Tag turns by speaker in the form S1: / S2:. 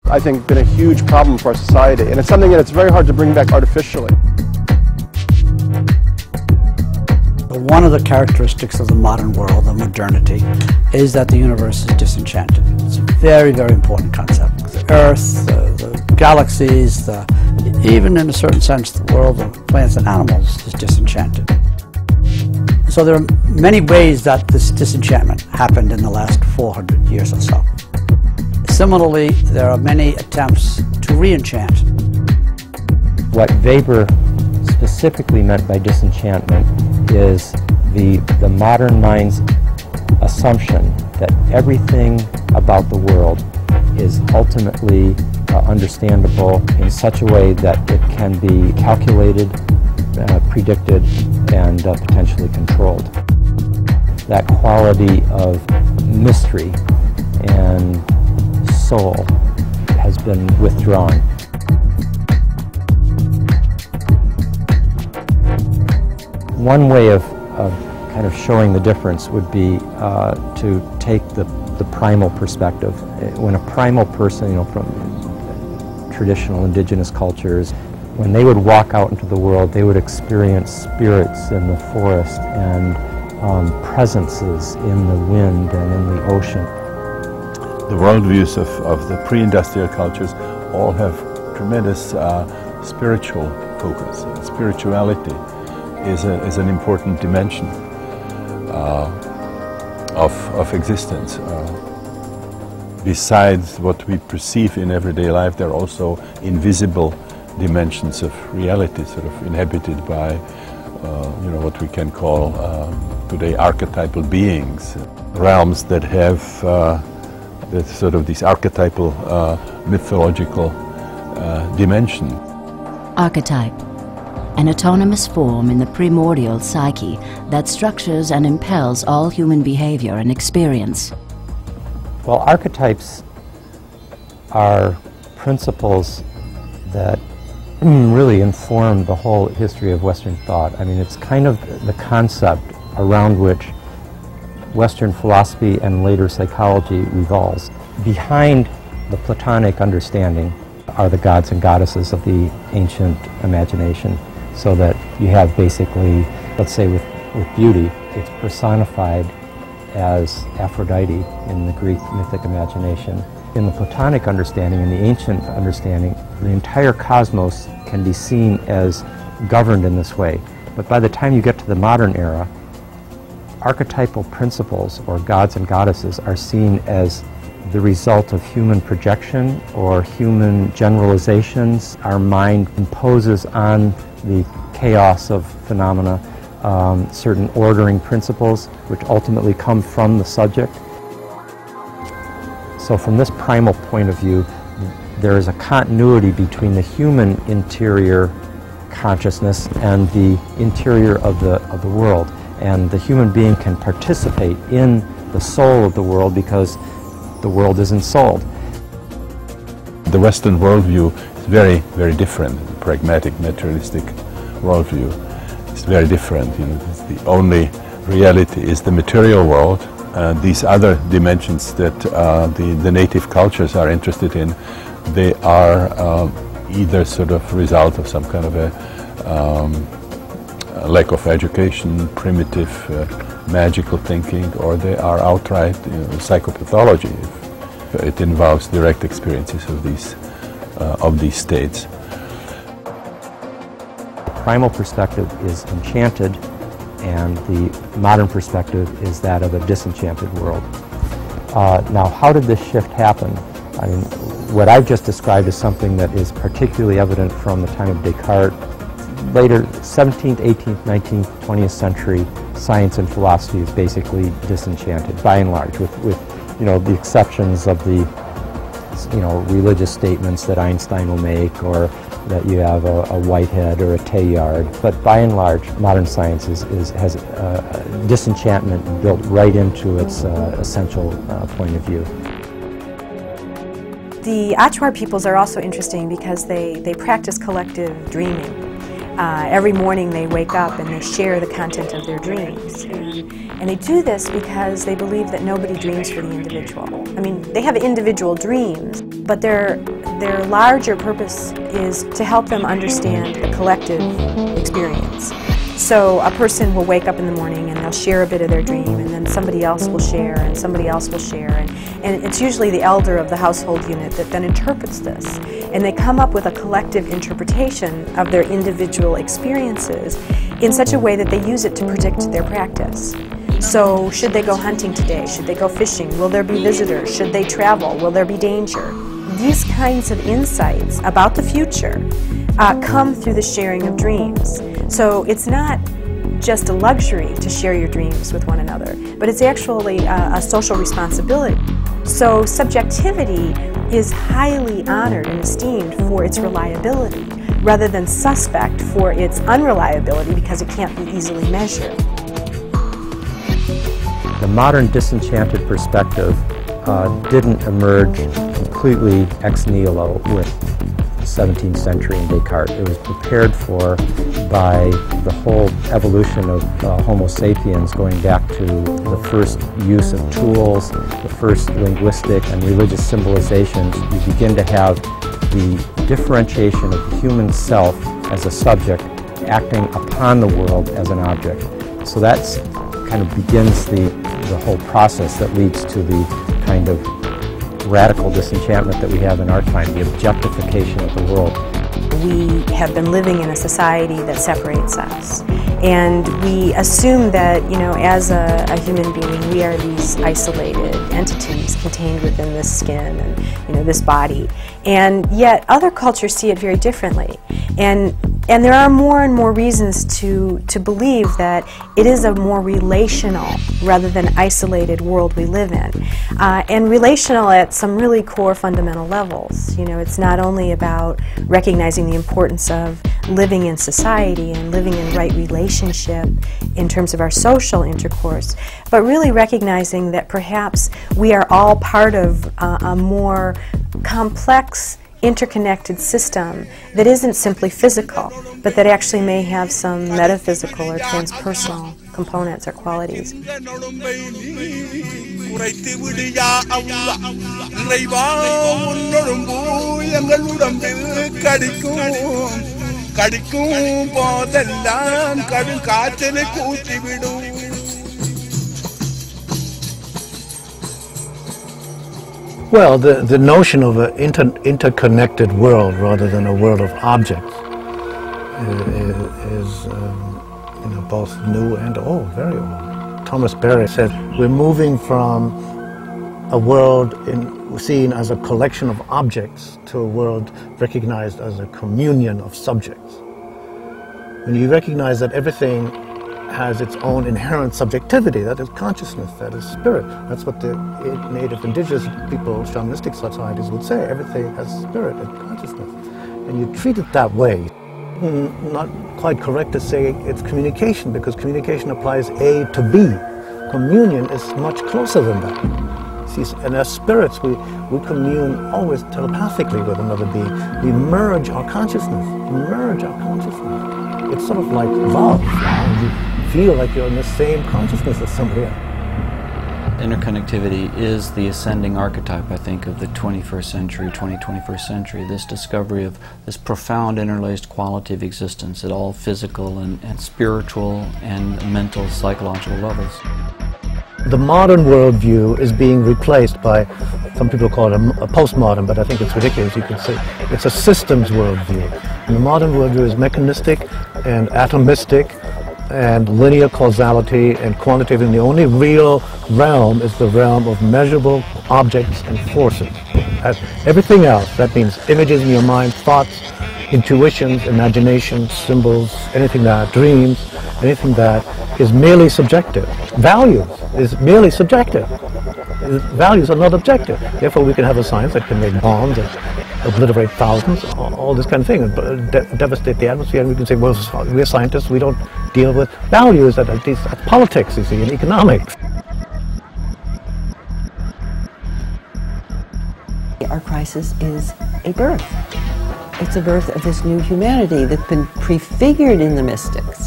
S1: I think, been a huge problem for our society, and it's something that it's very hard to bring back artificially.
S2: One of the characteristics of the modern world, of modernity, is that the universe is disenchanted. It's a very, very important concept. The Earth, the galaxies, even in a certain sense, the world of plants and animals is disenchanted. So there are many ways that this disenchantment happened in the last 400 years or so. Similarly, there are many attempts to re-enchant.
S3: What Weber specifically meant by disenchantment is the modern mind's assumption that everything about the world is ultimately understandable in such a way that it can be calculated, predicted, and potentially controlled. That quality of mystery and soul has been withdrawn. One way of kind of showing the difference would be to take the primal perspective. When a primal person, from traditional indigenous cultures, when they would walk out into the world, they would experience spirits in the forest and presences in the wind and in the ocean.
S4: The worldviews of the pre-industrial cultures all have tremendous spiritual focus. Spirituality is an important dimension of existence. Besides what we perceive in everyday life, there are also invisible dimensions of reality, sort of inhabited by, what we can call today archetypal beings, realms that have sort of this archetypal mythological dimension.
S5: Archetype, an autonomous form in the primordial psyche that structures and impels all human behavior and experience.
S3: Well, archetypes are principles that really inform the whole history of Western thought. I mean, it's kind of the concept around which Western philosophy and later psychology revolves. Behind the Platonic understanding are the gods and goddesses of the ancient imagination, so that you have basically, let's say with beauty, it's personified as Aphrodite in the Greek mythic imagination. In the Platonic understanding, in the ancient understanding, the entire cosmos can be seen as governed in this way. But by the time you get to the modern era, archetypal principles, or gods and goddesses, are seen as the result of human projection or human generalizations. Our mind imposes on the chaos of phenomena certain ordering principles which ultimately come from the subject. So from this primal point of view, there is a continuity between the human interior consciousness and the interior of the world. And the human being can participate in the soul of the world because the world is ensouled.
S4: The Western worldview is very, very different. The pragmatic, materialistic worldview is very different. The only reality is the material world. These other dimensions that the native cultures are interested in, they are either sort of result of some kind of a lack of education, primitive magical thinking, or they are outright psychopathology. It involves direct experiences of these states.
S3: The primal perspective is enchanted, and the modern perspective is that of a disenchanted world. Now, how did this shift happen? I mean, what I've just described is something that is particularly evident from the time of Descartes. Later, 17th, 18th, 19th, 20th century science and philosophy is basically disenchanted, by and large, with the exceptions of the religious statements that Einstein will make, or that you have a Whitehead or a Teilhard. But by and large, modern science has disenchantment built right into its essential point of view.
S6: The Achuar peoples are also interesting because they practice collective dreaming. Every morning they wake up and they share the content of their dreams. And they do this because they believe that nobody dreams for the individual. I mean, they have individual dreams, but their larger purpose is to help them understand the collective experience. So a person will wake up in the morning and they'll share a bit of their dream, and then somebody else will share, and somebody else will share, and it's usually the elder of the household unit that then interprets this, and they come up with a collective interpretation of their individual experiences in such a way that they use it to predict their practice. So should they go hunting today? Should they go fishing? Will there be visitors? Should they travel? Will there be danger? These kinds of insights about the future come through the sharing of dreams. So it's not just a luxury to share your dreams with one another, but it's actually a social responsibility. So subjectivity is highly honored and esteemed for its reliability, rather than suspect for its unreliability because it can't be easily measured.
S3: The modern disenchanted perspective didn't emerge completely ex nihilo with the 17th century and Descartes. It was prepared for by the whole evolution of Homo sapiens, going back to the first use of tools, the first linguistic and religious civilizations. You begin to have the differentiation of the human self as a subject acting upon the world as an object. So that's kind of begins the whole process that leads to the kind of radical disenchantment that we have in our time, the objectification of the world.
S6: We have been living in a society that separates us, and we assume that, you know, as a human being, we are these isolated entities contained within this skin and, you know, this body. And yet other cultures see it very differently. And there are more and more reasons to believe that it is a more relational rather than isolated world we live in. And relational at some really core fundamental levels. You know, it's not only about recognizing the importance of living in society and living in right relationship in terms of our social intercourse, but really recognizing that perhaps we are all part of a more complex, interconnected system that isn't simply physical, but that actually may have some metaphysical or transpersonal components or qualities.
S2: Well, the notion of an interconnected world rather than a world of objects is you know, both new and old, very old. Thomas Berry said we're moving from a world seen as a collection of objects to a world recognized as a communion of subjects. When you recognize that everything has its own inherent subjectivity, that is consciousness, that is spirit. That's what the native indigenous people, shamanistic societies would say. Everything has spirit and consciousness. And you treat it that way. Not quite correct to say it's communication, because communication applies A to B. Communion is much closer than that. See, and as spirits, we commune always telepathically with another being. We merge our consciousness. It's sort of like love. You feel like you're in the same consciousness as somebody else.
S7: Interconnectivity is the ascending archetype, I think, of the 21st century, 21st century. This discovery of this profound interlaced quality of existence at all physical and spiritual and mental, psychological levels.
S2: The modern worldview is being replaced by, some people call it a postmodern, but I think it's ridiculous. You could say it's a systems worldview. And the modern worldview is mechanistic and atomistic and linear causality and quantitative, and the only real realm is the realm of measurable objects and forces. As everything else, that means images in your mind, thoughts, intuitions, imaginations, symbols, anything that, dreams, anything that is merely subjective. Values is merely subjective. Values are not objective. Therefore, we can have a science that can make bombs and obliterate thousands, all this kind of thing, and devastate the atmosphere. And we can say, well, we're scientists, we don't deal with values. That's politics, you see, and economics.
S8: Our crisis is a birth. It's a birth of this new humanity that's been prefigured in the mystics.